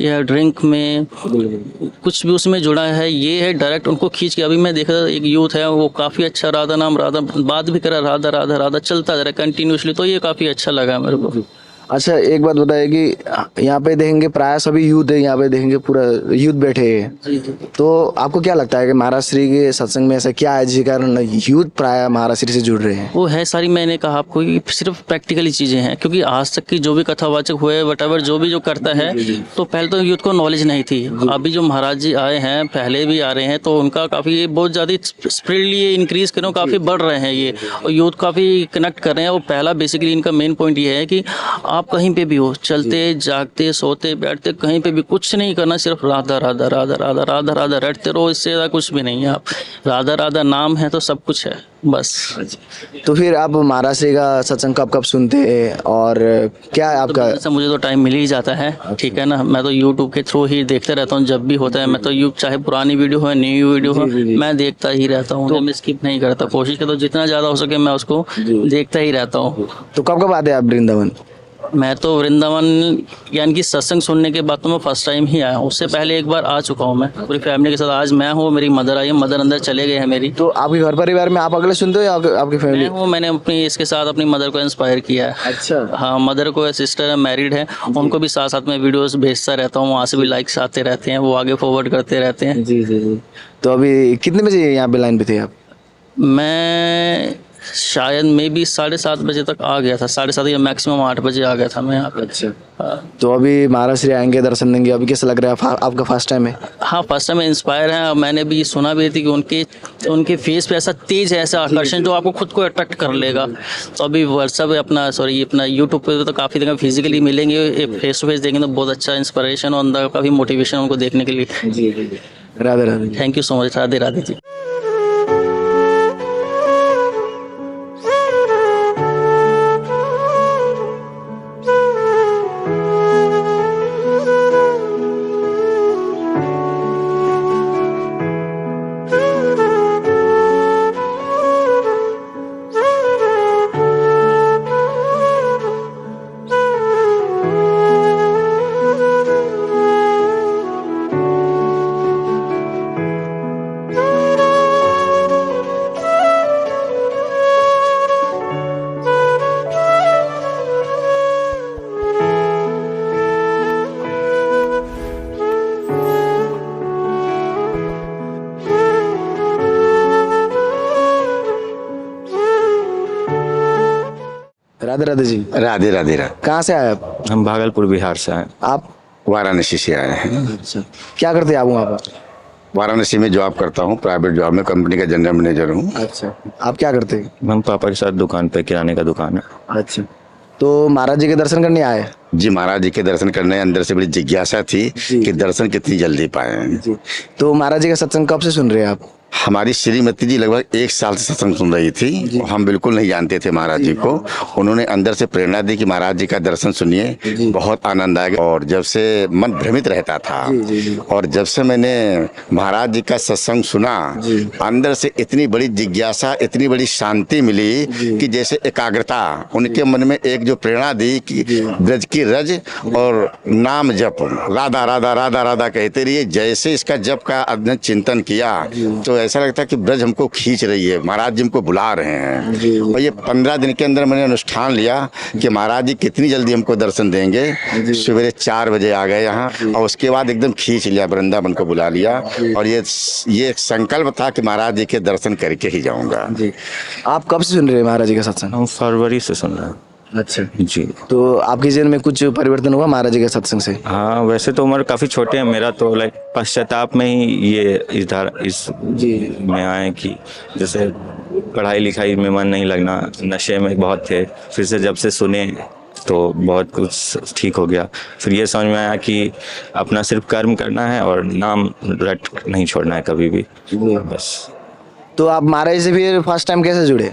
या ड्रिंक में कुछ भी उसमें जुड़ा है, ये है डायरेक्ट उनको खींच के। अभी मैं देखा एक यूथ है, वो काफ़ी अच्छा राधा नाम, राधा बात भी करा, राधा राधा राधा चलता जा रहा है कंटिन्यूसली, तो ये काफ़ी अच्छा लगा मेरे को। अच्छा, एक बात बताइए कि यहाँ पे देखेंगे प्राय सभी यूथ है, यहाँ पे देखेंगे पूरा यूथ बैठे हैं, तो आपको क्या लगता है कि महाराज श्री के सत्संग में ऐसा क्या है जिस कारण यूथ प्राय महाराज श्री से जुड़ रहे हैं? वो है सारी, मैंने कहा आपको कि सिर्फ प्रैक्टिकली चीज़ें हैं, क्योंकि आज तक की जो भी कथावाचक हुए वटएवर जो भी जो करता है, तो पहले तो यूथ को नॉलेज नहीं थी। अभी जो महाराज जी आए हैं, पहले भी आ रहे हैं, तो उनका काफ़ी बहुत ज़्यादा स्पीडली इंक्रीज करें, काफ़ी बढ़ रहे हैं ये, और यूथ काफ़ी कनेक्ट कर रहे हैं। और पहला बेसिकली इनका मेन पॉइंट ये है कि आप कहीं पे भी हो, चलते जागते सोते बैठते कहीं पे भी कुछ नहीं करना, सिर्फ राधा राधा राधा राधा राधा राधा रटते रहो, इससे ज़्यादा कुछ भी नहीं है। आप राधा राधा नाम है तो सब कुछ है बस। तो फिर आप महाराज श्री का सत्संग कब कब सुनते हैं और क्या है आपका? तो मुझे तो टाइम मिल ही जाता है, ठीक है ना, मैं तो यूट्यूब के थ्रू ही देखते रहता हूँ, जब भी होता है मैं तो चाहे पुरानी वीडियो हो न्यू वीडियो हो, मैं देखता ही रहता हूँ, तो मैं स्किप नहीं करता, कोशिश करता हूँ जितना ज़्यादा हो सके मैं उसको देखता ही रहता हूँ। तो कब कब आते हैं आप वृंदावन? मैं तो वृंदावन यानी कि सत्संग सुनने के बाद तो मैं फर्स्ट टाइम ही आया हूँ, उससे पहले एक बार आ चुका हूँ मैं पूरी फैमिली के साथ। आज मैं हूँ, मेरी मदर आई है, मदर अंदर चले गए हैं मेरी। तो आपके घर परिवार में आप अगले सुनते हो या आपकी फैमिली? मैं हूँ, मैंने अपनी इसके साथ अपनी मदर को इंस्पायर किया है। अच्छा। हाँ, मदर को सिस्टर है, मैरिड है, उनको भी साथ साथ में वीडियोस भेजता रहता हूँ, वहाँ से भी लाइक्स आते रहते हैं, वो आगे फॉरवर्ड करते रहते हैं। जी जी जी। तो अभी कितने बजे यहाँ पे लाइन पे थे आप? मैं शायद मे भी 7:30 बजे तक आ गया था, 7:30 या मैक्सिमम 8 बजे आ गया था मैं यहाँ पे। अच्छा। तो अभी महाराज श्री आएंगे, दर्शन देंगे, अभी कैसा लग रहा है? आपका फर्स्ट टाइम है? हाँ, फर्स्ट टाइम इंस्पायर है। मैंने भी सुना भी थी कि उनके फेस पे ऐसा तेज है, ऐसा आकर्षण जो आपको खुद को अट्रैक्ट कर लेगा। तो अभी व्हाट्सअप अपना यूट्यूब पे तो काफ़ी जगह फिजिकली मिलेंगे, फेस टू फेस देखेंगे तो बहुत अच्छा इंस्पिरेशन और अंदर काफ़ी मोटिवेशन उनको देखने के लिए। जी जी। Radhe Radhe. Thank you so much. Radhe Radhe ji. Radhe Radhe ji. Radhe Radhe Radhe. कहाँ से आए आप? हम भागलपुर बिहार से हैं। आप? वाराणसी से आए हैं। अच्छा, क्या करते हैं आप वहाँ पर? वाराणसी में जॉब करता हूँ, प्राइवेट जॉब में, कंपनी का जनरल मैनेजर हूँ। अच्छा, आप क्या करते हैं? हम पापा के साथ दुकान पे, किराने का दुकान है। अच्छा, तो महाराज जी के दर्शन करने आए? जी महाराज जी के दर्शन करने अंदर से बड़ी जिज्ञासा थी कि दर्शन कितनी जल्दी पाए। तो महाराज जी का सत्संग कब से सुन रहे हैं आप? हमारी श्रीमती जी लगभग 1 साल से सत्संग सुन रही थी। हम बिल्कुल नहीं जानते थे महाराज जी को। उन्होंने अंदर से प्रेरणा दी कि महाराज जी का दर्शन सुनिए, बहुत आनंद आएगा। और जब से मन भ्रमित रहता था और जब से मैंने महाराज जी का सत्संग सुना, अंदर से इतनी बड़ी जिज्ञासा, इतनी बड़ी शांति मिली कि जैसे एकाग्रता उनके मन में एक जो प्रेरणा दी कि ब्रज की रज और नाम जप, राधा राधा राधा राधा कहते रहिए। जैसे इसका जप का अध्ययन चिंतन किया तो ऐसा लगता है कि ब्रज हमको खींच रही है, महाराज जी हमको बुला रहे हैं। और ये 15 दिन के अंदर मैंने अनुष्ठान लिया कि महाराज जी कितनी जल्दी हमको दर्शन देंगे। सवेरे 4 बजे आ गए यहाँ और उसके बाद एकदम खींच लिया, वृंदावन को बुला लिया। और ये एक संकल्प था कि महाराज जी के दर्शन करके ही जाऊंगा। आप कब से सुन रहे हैं महाराज जी का सत्संग? हम फरवरी से सुन रहे हैं। अच्छा जी। तो आपके जीवन में कुछ परिवर्तन हुआ महाराज जी के सत्संग से? हाँ, वैसे तो उम्र काफ़ी छोटे हैं, मेरा तो लाइक पश्चाताप में ही ये इस में आए कि जैसे पढ़ाई लिखाई में मन नहीं लगना, नशे में बहुत थे, फिर से जब से सुने तो बहुत कुछ ठीक हो गया। फिर ये समझ में आया कि अपना सिर्फ कर्म करना है और नाम रट नहीं छोड़ना है कभी भी, बस। तो आप महाराज जी से फिर फर्स्ट टाइम कैसे जुड़े?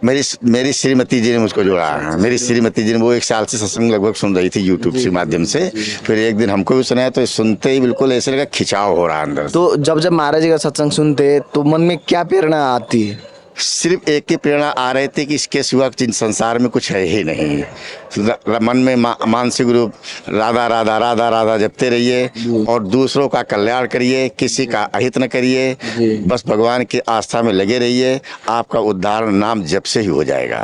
मेरी श्रीमती जी ने मुझको जोड़ा है। मेरी श्रीमती जी ने वो 1 साल से सत्संग लगभग सुन रही थी यूट्यूब के माध्यम से। फिर एक दिन हमको भी सुनाया तो सुनते ही बिल्कुल ऐसे लगा खिंचाव हो रहा अंदर। तो जब महाराज जी का सत्संग सुनते तो मन में क्या प्रेरणा आती है? सिर्फ एक ही प्रेरणा आ रही थी कि इसके सिवा जिन संसार में कुछ है ही नहीं। मन में मानसिक रूप राधा राधा राधा राधा जपते रहिए और दूसरों का कल्याण करिए, किसी का अहित न करिए, बस भगवान की आस्था में लगे रहिए। आपका उद्धार नाम जप से ही हो जाएगा।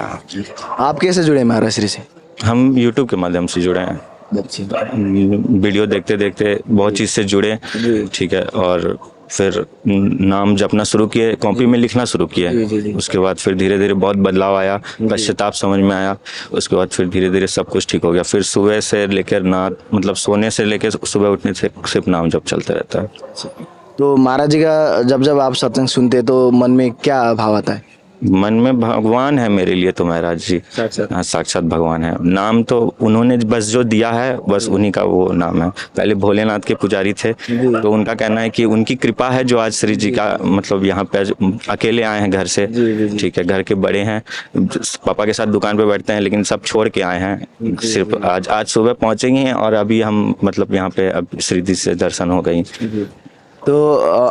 आप कैसे जुड़े महाराज श्री से? हम यूट्यूब के माध्यम से जुड़े हैं, वीडियो देखते देखते बहुत चीज़ से जुड़े, ठीक है। और फिर नाम जपना शुरू किए, कॉपी में लिखना शुरू किए। उसके बाद फिर धीरे धीरे बहुत बदलाव आया, पश्चाताप समझ में आया। उसके बाद फिर धीरे धीरे सब कुछ ठीक हो गया। फिर सुबह से लेकर मतलब सोने से लेकर सुबह उठने से सिर्फ नाम जप चलता रहता है। तो महाराज जी का जब आप सत्संग सुनते तो मन में क्या भाव आता है? मन में भगवान है मेरे लिए तो महाराज जी, हाँ, साक्षात भगवान है। नाम तो उन्होंने बस जो दिया है बस उन्हीं का वो नाम है। पहले भोलेनाथ के पुजारी थे तो उनका कहना है कि उनकी कृपा है जो आज श्री जी का मतलब यहाँ पे अकेले आए हैं घर से, ठीक है। घर के बड़े हैं, पापा के साथ दुकान पे बैठते हैं लेकिन सब छोड़ के आए हैं। सिर्फ आज सुबह पहुँचेंगे हैं और अभी हम मतलब यहाँ पे अब श्री जी से दर्शन हो गई। तो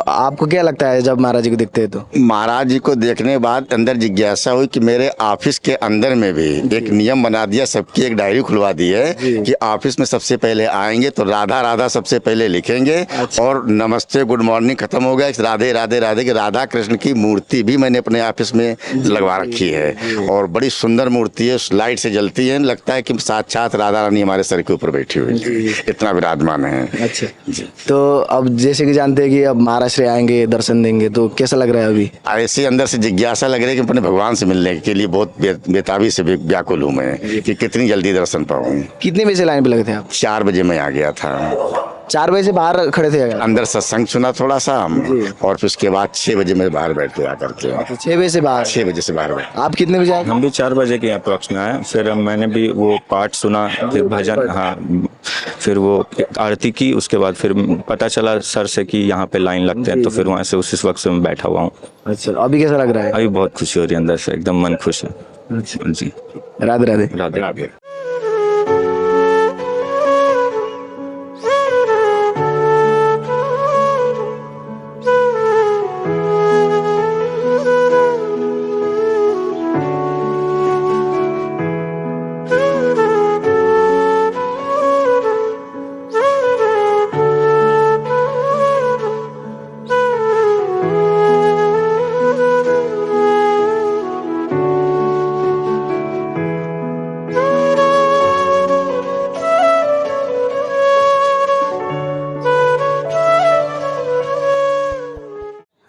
आपको क्या लगता है जब महाराज जी को देखते हैं तो? महाराज जी को देखने के बाद अंदर जिज्ञासा हुई कि मेरे ऑफिस के अंदर में भी एक नियम बना दिया, सबकी एक डायरी खुलवा दी है कि ऑफिस में सबसे पहले आएंगे तो राधा राधा सबसे पहले लिखेंगे। और नमस्ते गुड मॉर्निंग खत्म हो गया, राधे राधे राधे की राधा कृष्ण की मूर्ति भी मैंने अपने ऑफिस में लगवा रखी है और बड़ी सुंदर मूर्ति है, लाइट से जलती है, लगता है कि साक्षात राधा रानी हमारे सर के ऊपर बैठी हुई है, इतना विराजमान है। अच्छा, तो अब जैसे कि जानते कि अब महाराष्ट्र आएंगे दर्शन देंगे तो कैसा लग रहा है? अभी ऐसे अंदर से जिज्ञासा लग रही है कि अपने भगवान से मिलने के लिए बहुत बेताबी से व्याकुल हूँ मैं कि कितनी जल्दी दर्शन पाऊँ। कितने बजे लाइन पे लगे थे आप? 4 बजे मैं आ गया था। 4 बजे से बाहर खड़े थे? अंदर सत्संग सुना थोड़ा सा और फिर उसके बाद 6 बजे मैं बाहर बैठ के आकर के 6 बजे से बाहर? 6 बजे से बाहर बैठ। आप कितने बजे आए? हम भी 4 बजे के अप्रॉक्स में आए। फिर मैंने भी वो पाठ सुना, फिर भजन, हाँ, फिर वो आरती की। उसके बाद फिर पता चला सर से कि यहाँ पे लाइन लगते हैं तो फिर वहाँ से उस वक्त से मैं बैठा हुआ हूँ। अच्छा, अभी कैसा लग रहा है? अभी बहुत खुशी हो रही है अंदर से, एकदम मन खुश है। जी, राधे राधे। राधे राधे।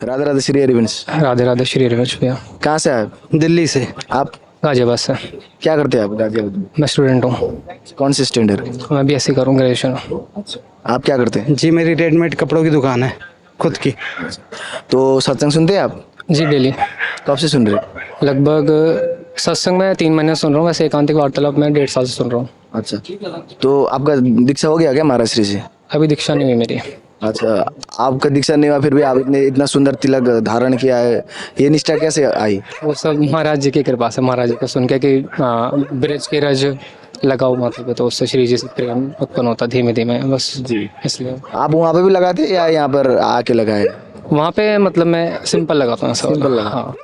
राधे राधे श्री हरिवंश। राधे राधे श्री हरिवंश भैया। कहाँ से आए? दिल्ली से। आप? गाजियाबाद से। क्या करते हैं आप गाजियाबाद में? मैं स्टूडेंट हूँ। कौन से स्टैंडर्ड? मैं BSc करूँ, ग्रेजुएशन। आप क्या करते हैं? जी, मेरी रेडीमेड कपड़ों की दुकान है खुद की। तो सत्संग सुनते हैं आप? जी, डेली। कब से सुन रहे हैं? लगभग सत्संग में 3 महीने सुन रहा हूँ, वैसे एकांतिक वार्तालाप में 1.5 साल से सुन रहा हूँ। अच्छा, तो आपका दीक्षा हो गया क्या महाराज श्री से? अभी दीक्षा नहीं हुई मेरी। अच्छा, आपका दीक्षा नहीं हुआ फिर भी आपने इतना सुंदर तिलक धारण किया है, ये निष्ठा कैसे आई? वो सब महाराज जी की कृपा से, महाराज जी को सुन के कि ब्रज के रज लगाओ माथे पे, तो उससे श्री जी से प्रेम उत्पन्न होता धीमे धीमे, बस जी इसलिए। आप वहाँ पे भी लगाते या यहाँ पर आके लगाए? वहाँ पे मतलब मैं सिंपल लगाता हूँ ऐसा वाला। हाँ,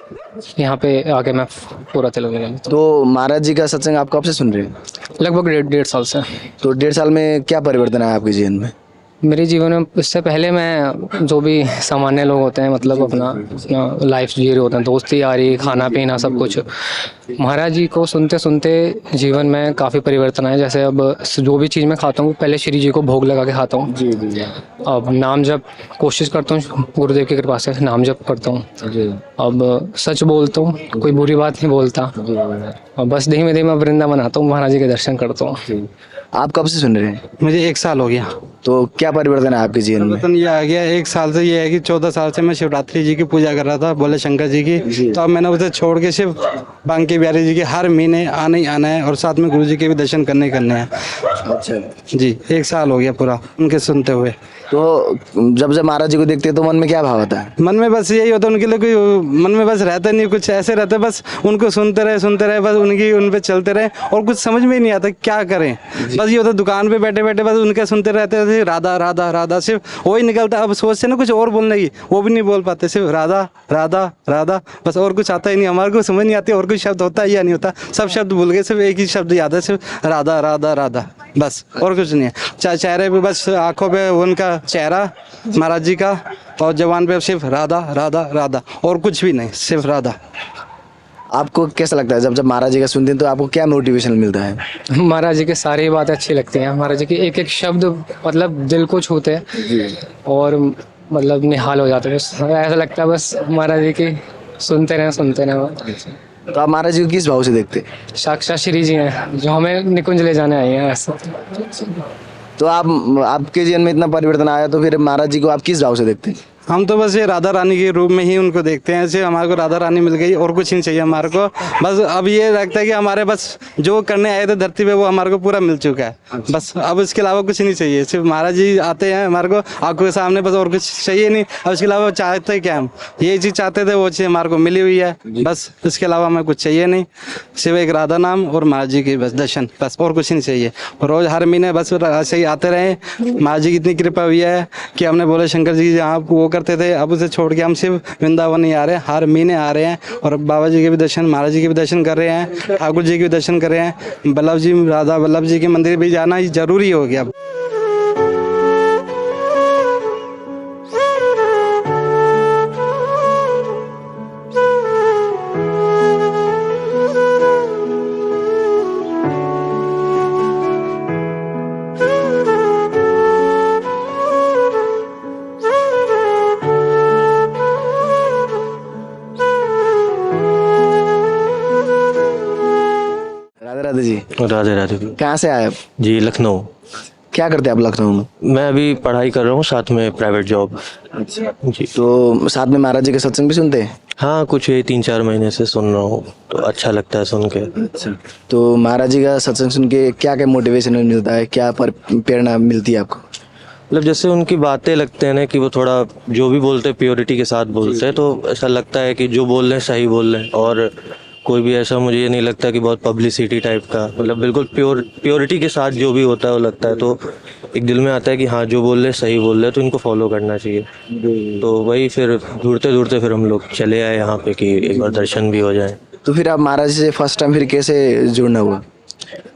यहाँ पे आके मैं पूरा तिलक लगा लेता तो महाराज जी का सत्संग आप कब से सुन रहे हैं? हूँ। लगभग डेढ़ साल से। तो 1.5 साल में क्या परिवर्तन आया आपके जीवन में? मेरे जीवन में इससे पहले मैं जो भी सामान्य लोग होते हैं, मतलब अपना लाइफ जी रहे होते हैं, दोस्ती यारी खाना पीना सब कुछ, महाराज जी को सुनते सुनते जीवन में काफ़ी परिवर्तन आया। जैसे अब जो भी चीज़ मैं खाता हूँ पहले श्री जी को भोग लगा के खाता हूँ। अब नाम जप कोशिश करता हूँ, गुरुदेव की कृपा से नाम जप करता हूँ। अब सच बोलता हूँ, कोई बुरी बात नहीं बोलता, और बस धीमे धीमे वृंदावन आता हूँ, महाराज जी के दर्शन करता हूँ। आप कब से सुन रहे हैं? मुझे 1 साल हो गया। तो क्या परिवर्तन है आपके जीवन में? परिवर्तन ये आ गया 1 साल से, ये है कि 14 साल से मैं शिवरात्रि जी की पूजा कर रहा था, बोले शंकर जी की। तो अब मैंने उसे छोड़ के सिर्फ बांके बिहारी जी के हर महीने आना ही आना है, और साथ में गुरु जी के भी दर्शन करने हैं। अच्छा जी, 1 साल हो गया पूरा उनके सुनते हुए। तो जब जब महाराज जी को देखते हैं तो मन में क्या भाव आता है? मन में बस यही होता है, उनके लिए कोई मन में बस रहता नहीं, कुछ ऐसे रहता है, बस उनको सुनते रहे, बस उन पे चलते रहे, और कुछ समझ में ही नहीं आता क्या करें। बस ये होता है दुकान पे बैठे बैठे बस उनके सुनते रहते, राधा राधा राधा, सिर्फ वही निकलता। अब सोचते ना कुछ और बोलने की, वो भी नहीं बोल पाते, सिर्फ राधा राधा राधा, बस और कुछ आता ही नहीं। हमारे को समझ नहीं आती और कोई शब्द होता है या नहीं होता, सब शब्द भूल गए, सिर्फ एक ही शब्द याद है, सिर्फ राधा राधा राधा, बस और कुछ नहीं है। चेहरे पे बस, आंखों पे उनका चेहरा महाराज जी का, और जवान पे सिर्फ राधा राधा राधा, और कुछ भी नहीं, सिर्फ राधा। आपको कैसा लगता है जब जब महाराज जी का सुनते हैं तो आपको क्या मोटिवेशन मिलता है? महाराज जी की सारी बातें अच्छी लगती हैं, महाराज जी की एक एक शब्द मतलब दिल को छूते हैं, और मतलब निहाल हो जाते हैं। बस ऐसा लगता है बस महाराज जी की सुनते रहे। तो आप महाराज जी को किस भाव से देखते हैं? साक्षात श्री जी हैं जो हमें निकुंज ले जाने आए हैं ऐसा। तो आपके जीवन में इतना परिवर्तन आया, तो फिर महाराज जी को आप किस भाव से देखते हैं? हम तो बस ये राधा रानी के रूप में ही उनको देखते हैं, ऐसे हमारे को राधा रानी मिल गई, और कुछ नहीं चाहिए हमारे को। बस अब ये लगता है कि हमारे बस जो करने आए थे धरती पे वो हमारे को पूरा मिल चुका है। बस अब इसके अलावा कुछ नहीं चाहिए, सिर्फ महाराज जी आते हैं हमारे को आंखों के सामने, बस और कुछ चाहिए नहीं। अब इसके अलावा चाहते क्या, हम ये चीज़ चाहते थे, वो चीज़ हमारे को मिली हुई है, बस इसके अलावा हमें कुछ चाहिए नहीं, सिर्फ एक राधा नाम और महाराज जी के बस दर्शन, बस और कुछ नहीं चाहिए। रोज़ हर महीने बस ऐसे ही आते रहे। महाराज जी की इतनी कृपा हुई है कि हमने बोले शंकर जी जहाँ वो करते थे, अब उसे छोड़ के हम सिर्फ वृंदावन ही आ रहे हैं, हर महीने आ रहे हैं, और बाबा जी के भी दर्शन, महाराज जी के भी दर्शन कर रहे हैं, ठाकुर जी के भी दर्शन कर रहे हैं। वल्लभ जी, राधा वल्लभ जी के मंदिर भी जाना जरूरी हो गया। राधे जी, राधे राधे। कहाँ से आए आप? जी, लखनऊ। क्या करते हैं आप लखनऊ में? मैं अभी पढ़ाई कर रहा हूँ, साथ में प्राइवेट जॉब। अच्छा जी। तो साथ में महाराज जी के सत्संग भी सुनते हैं? हाँ, कुछ ये 3-4 महीने से सुन रहा हूँ, तो अच्छा लगता है सुन के। अच्छा, तो महाराज जी का सत्संग सुन के क्या क्या मोटिवेशन मिलता है, क्या प्रेरणा मिलती है आपको? मतलब जैसे उनकी बातें लगते हैं ना कि वो थोड़ा जो भी बोलते हैं प्योरिटी के साथ बोलते हैं, तो ऐसा लगता है कि जो बोल रहे हैं सही बोल रहे हैं, और कोई भी ऐसा मुझे ये नहीं लगता कि बहुत पब्लिसिटी टाइप का, मतलब बिल्कुल प्योरिटी के साथ जो भी होता है वो लगता है। तो एक दिल में आता है कि हाँ जो बोल रहे हैं सही बोल रहे हैं, तो इनको फॉलो करना चाहिए। तो वही फिर ढूंढते ढूंढते फिर हम लोग चले आए यहाँ पे कि एक बार दर्शन भी हो जाए। तो फिर आप महाराज जी से फर्स्ट टाइम फिर कैसे जुड़ना हुआ?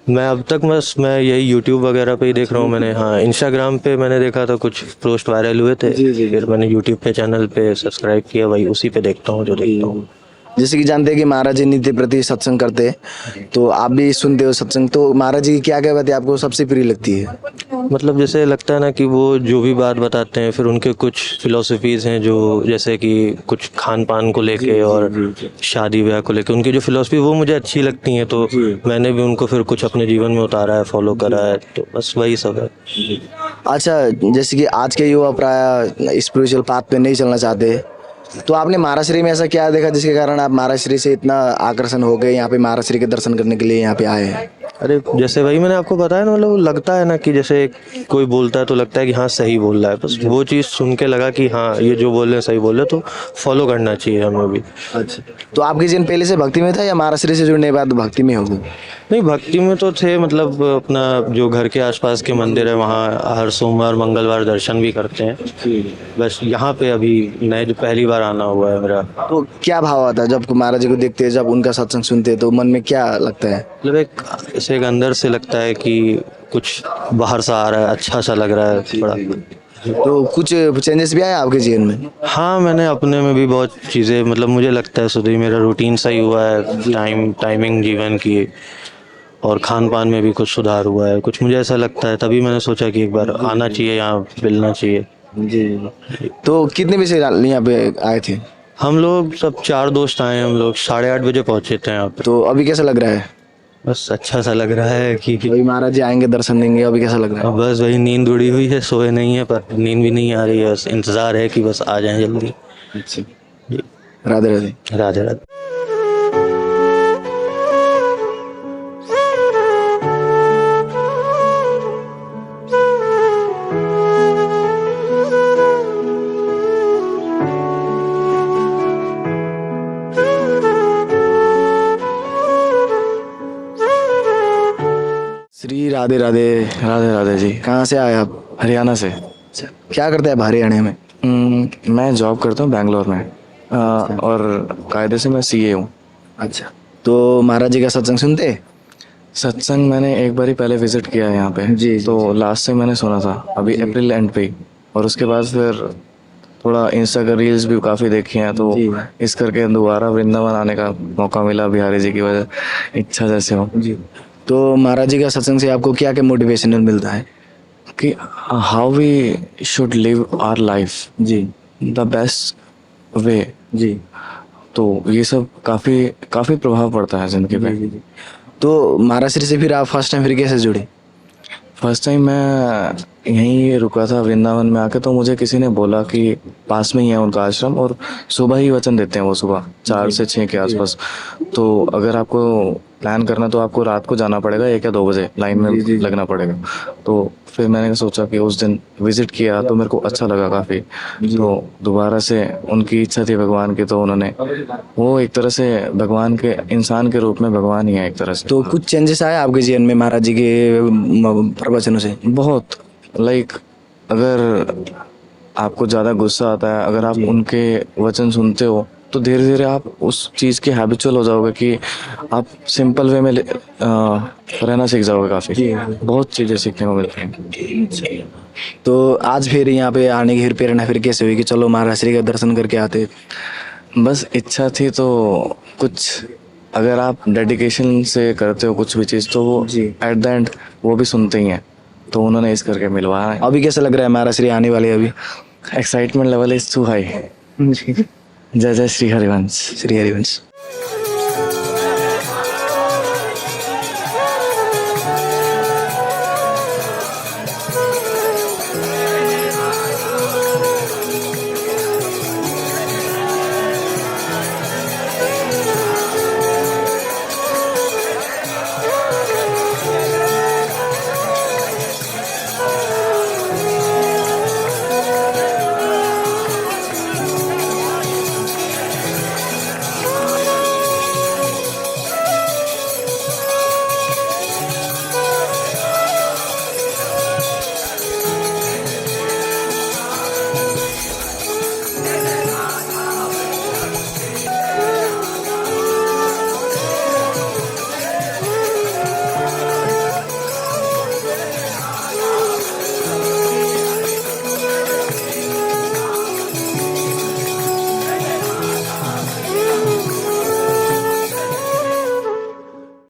मैं अब तक बस मैं यही यूट्यूब वगैरह पे ही देख रहा हूँ। मैंने हाँ इंस्टाग्राम पे मैंने देखा था, कुछ पोस्ट वायरल हुए थे, फिर मैंने यूट्यूब पे चैनल पे सब्सक्राइब किया, वही उसी पे देखता हूँ जो देखता हूँ। जैसे कि जानते हैं कि महाराज जी नित्य प्रति सत्संग करते हैं, तो आप भी सुनते हो सत्संग, तो महाराज जी की क्या क्या बातें आपको सबसे प्रिय लगती है? मतलब जैसे लगता है ना कि वो जो भी बात बताते हैं, फिर उनके कुछ फिलोसफीज हैं जो, जैसे कि कुछ खान पान को लेके और शादी ब्याह को लेके उनकी जो फिलोसफी वो मुझे अच्छी लगती हैं, तो मैंने भी उनको फिर कुछ अपने जीवन में उतारा है, फॉलो करा है, तो बस वही सब है। अच्छा, जैसे कि आज के युवा प्राय स्पिरिचुअल पाथ पे नहीं चलना चाहते, तो आपने महाराज श्री में ऐसा क्या देखा जिसके कारण आप महाराज श्री से इतना आकर्षण हो गए, यहाँ पे महाराज श्री के दर्शन करने के लिए यहाँ पे आए हैं? अरे जैसे वही मैंने आपको बताया ना, मतलब लगता है ना कि जैसे कोई बोलता है तो लगता है कि हाँ सही बोल रहा है, बस वो चीज़ सुन के लगा कि हाँ ये जो बोल रहे हैं सही बोल रहे हैं, तो फॉलो करना चाहिए हमें भी। अच्छा, तो आपके जीवन पहले से भक्ति में था या महाराष्ट्र से जुड़ने के बाद भक्ति में हो गए? नहीं, भक्ति में तो थे, मतलब अपना जो घर के आसपास के मंदिर है वहाँ हर सोमवार मंगलवार दर्शन भी करते हैं। बस यहाँ पे अभी नए जो पहली बार आना हुआ है मेरा। तो क्या भाव आता है जब महाराज जी को देखते हैं, जब उनका सत्संग सुनते हैं, तो मन में क्या लगता है? मतलब एक अंदर से लगता है कि कुछ बाहर सा आ रहा है, अच्छा सा लग रहा है बड़ा। तो कुछ चेंजेस भी आए आपके जीवन में? हाँ, मैंने अपने में भी बहुत चीज़ें, मतलब मुझे लगता है सुधीर मेरा रूटीन सही हुआ है, टाइमिंग जीवन की, और खान पान में भी कुछ सुधार हुआ है, कुछ मुझे ऐसा लगता है। तभी मैंने सोचा कि एक बार आना चाहिए, यहाँ मिलना चाहिए। जी। तो कितने बजे यहाँ पे आए थे? हम लोग सब 4 दोस्त आए, हम लोग 8:30 बजे पहुँचे थे यहाँ पे। तो अभी कैसा लग रहा है? बस अच्छा सा लग रहा है कि अभी महाराज जी आएंगे, दर्शन देंगे, अभी कैसा लग रहा है? बस वही नींद उड़ी हुई है, सोए नहीं है, पर नींद भी नहीं आ रही है, बस इंतज़ार है कि बस आ जाएं जल्दी। अच्छा, राधे राधे। राधे राधे। श्री राधे राधे। राधे राधे जी। कहाँ से आए आप? हरियाणा से। अच्छा, क्या करते हैं आप हरियाणा में? मैं जॉब करता हूँ बैंगलोर में, और कायदे से मैं सीए हूँ। अच्छा, तो महाराज जी का सत्संग सुनते हैं? सत्संग मैंने एक बार ही पहले विजिट किया है यहाँ पे जी, तो लास्ट से मैंने सुना था अभी अप्रैल एंड पे ही, और उसके बाद फिर थोड़ा इंस्टा का रील्स भी काफ़ी देखी हैं, तो इस करके दोबारा वृंदावन आने का मौका मिला बिहारी जी की वजह, इच्छा जैसे हो जी। तो महाराज जी का सत्संग से आपको क्या क्या मोटिवेशनल मिलता है? कि how we should live our life जी, द बेस्ट वे जी। तो ये सब काफ़ी प्रभाव पड़ता है ज़िंदगी पे। तो महाराष्ट्र से फिर आप फर्स्ट टाइम फिर कैसे जुड़े? फर्स्ट टाइम मैं यहीं रुका था वृंदावन में आके, तो मुझे किसी ने बोला कि पास में ही है उनका आश्रम, और सुबह ही वचन देते हैं वो, सुबह 4 से 6 के आसपास। तो अगर आपको प्लान करना तो आपको रात को जाना पड़ेगा 1 या 2 बजे, लाइन में लगना पड़ेगा। तो फिर मैंने सोचा कि उस दिन विजिट किया तो मेरे को अच्छा लगा काफ़ी, तो दोबारा से उनकी इच्छा थी भगवान की, तो उन्होंने वो एक तरह से भगवान के इंसान के रूप में भगवान ही है एक तरह से। तो कुछ चेंजेस आए आपके जीवन में महाराज जी के प्रवचनों से? बहुत, लाइक अगर आपको ज़्यादा गुस्सा आता है, अगर आप उनके वचन सुनते हो तो धीरे धीरे आप उस चीज़ के हैबिचुअल हो जाओगे कि आप सिंपल वे में रहना सीख जाओगे। काफ़ी बहुत चीज़ें सीखने को मिलती हैं। तो आज फिर यहाँ पे आने की फिर प्रेरणा फिर कैसे हुई कि चलो महाराज श्री का दर्शन करके आते? बस इच्छा थी, तो कुछ अगर आप डेडिकेशन से करते हो कुछ भी चीज़, तो वो एट द एंड वो भी सुनते ही हैं, तो उन्होंने इस करके मिलवाया है। अभी कैसा लग रहा है महाराज श्री आने वाले? अभी excitement level is too high. जय जय श्री हरिवंश। श्री हरिवंश।